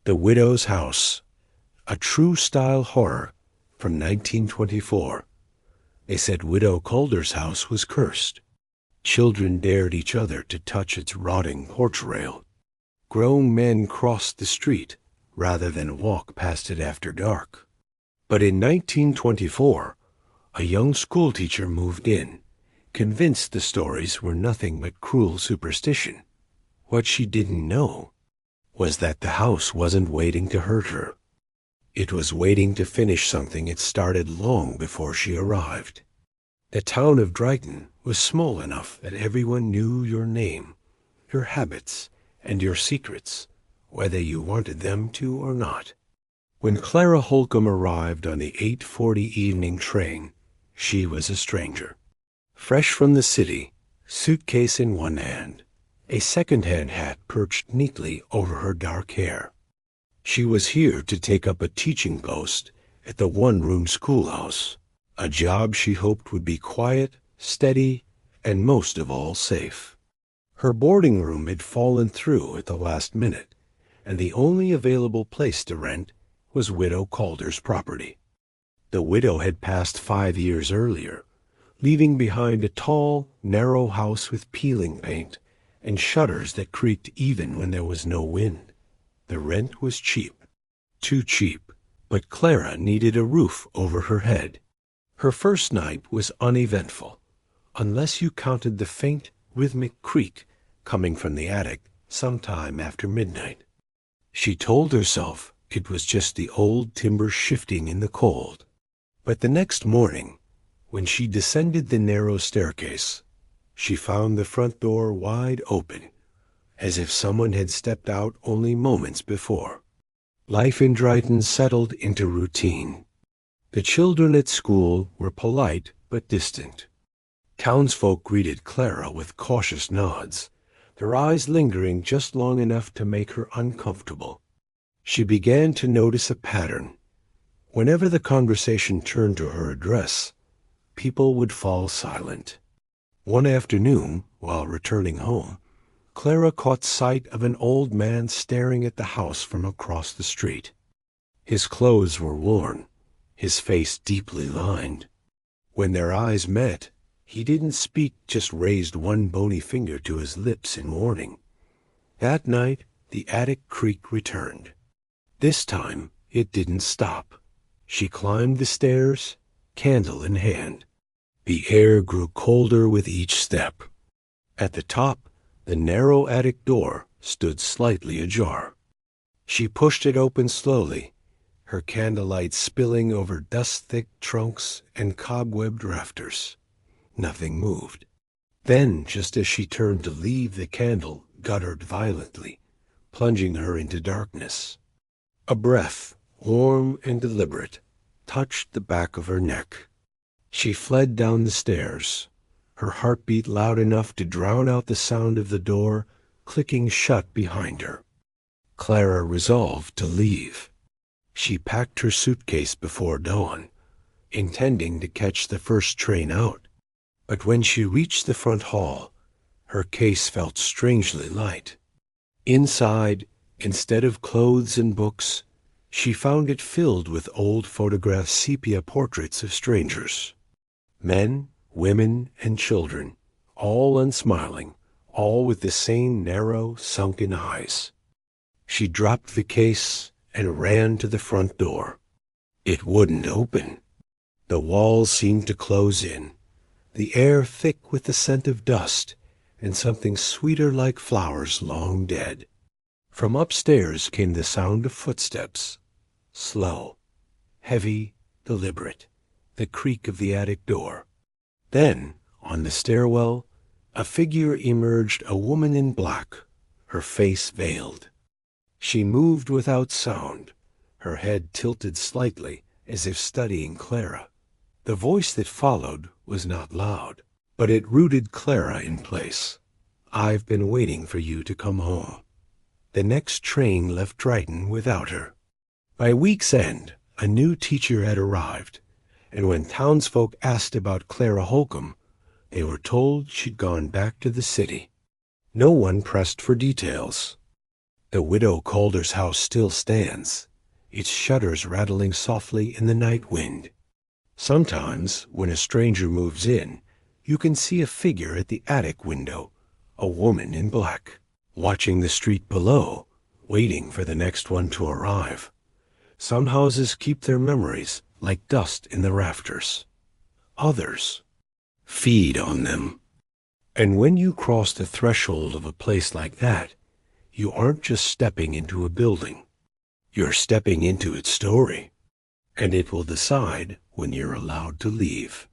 The Widow's House, a true-style horror from 1924. They said Widow Calder's house was cursed. Children dared each other to touch its rotting porch rail. Grown men crossed the street rather than walk past it after dark. But in 1924, a young schoolteacher moved in, convinced the stories were nothing but cruel superstition. What she didn't know was that the house wasn't waiting to hurt her. It was waiting to finish something it started long before she arrived. The town of Dreighton was small enough that everyone knew your name, your habits, and your secrets, whether you wanted them to or not. When Clara Holcomb arrived on the 8:40 evening train, she was a stranger. Fresh from the city, suitcase in one hand, a second-hand hat perched neatly over her dark hair. She was here to take up a teaching post at the one-room schoolhouse, a job she hoped would be quiet, steady, and most of all safe. Her boarding room had fallen through at the last minute, and the only available place to rent was Widow Calder's property. The widow had passed 5 years earlier, leaving behind a tall, narrow house with peeling paint and shutters that creaked even when there was no wind. The rent was cheap, too cheap, but Clara needed a roof over her head. Her first night was uneventful, unless you counted the faint, rhythmic creak coming from the attic sometime after midnight. She told herself it was just the old timber shifting in the cold. But the next morning, when she descended the narrow staircase, she found the front door wide open, as if someone had stepped out only moments before. Life in Dreighton settled into routine. The children at school were polite but distant. Townsfolk greeted Clara with cautious nods, their eyes lingering just long enough to make her uncomfortable. She began to notice a pattern. Whenever the conversation turned to her address, people would fall silent. One afternoon, while returning home, Clara caught sight of an old man staring at the house from across the street. His clothes were worn, his face deeply lined. When their eyes met, he didn't speak, just raised one bony finger to his lips in warning. That night, the attic creak returned. This time, it didn't stop. She climbed the stairs, candle in hand. The air grew colder with each step. At the top, the narrow attic door stood slightly ajar. She pushed it open slowly, her candlelight spilling over dust-thick trunks and cobwebbed rafters. Nothing moved. Then, just as she turned to leave, the candle guttered violently, plunging her into darkness. A breath, warm and deliberate, touched the back of her neck. She fled down the stairs, her heartbeat loud enough to drown out the sound of the door clicking shut behind her. Clara resolved to leave. She packed her suitcase before dawn, intending to catch the first train out. But when she reached the front hall, her case felt strangely light. Inside, instead of clothes and books, she found it filled with old photographed sepia portraits of strangers. Men, women, and children, all unsmiling, all with the same narrow, sunken eyes. She dropped the case and ran to the front door. It wouldn't open. The walls seemed to close in, the air thick with the scent of dust and something sweeter like flowers long dead. From upstairs came the sound of footsteps, slow, heavy, deliberate, the creak of the attic door. Then, on the stairwell, a figure emerged, a woman in black, her face veiled. She moved without sound, her head tilted slightly as if studying Clara. The voice that followed was not loud, but it rooted Clara in place. "I've been waiting for you to come home." The next train left Dreighton without her. By week's end, a new teacher had arrived, and when townsfolk asked about Clara Holcomb, they were told she'd gone back to the city. No one pressed for details. The Widow Calder's house still stands, its shutters rattling softly in the night wind. Sometimes, when a stranger moves in, you can see a figure at the attic window, a woman in black, watching the street below, waiting for the next one to arrive. Some houses keep their memories like dust in the rafters. Others feed on them. And when you cross the threshold of a place like that, you aren't just stepping into a building. You're stepping into its story, and it will decide when you're allowed to leave.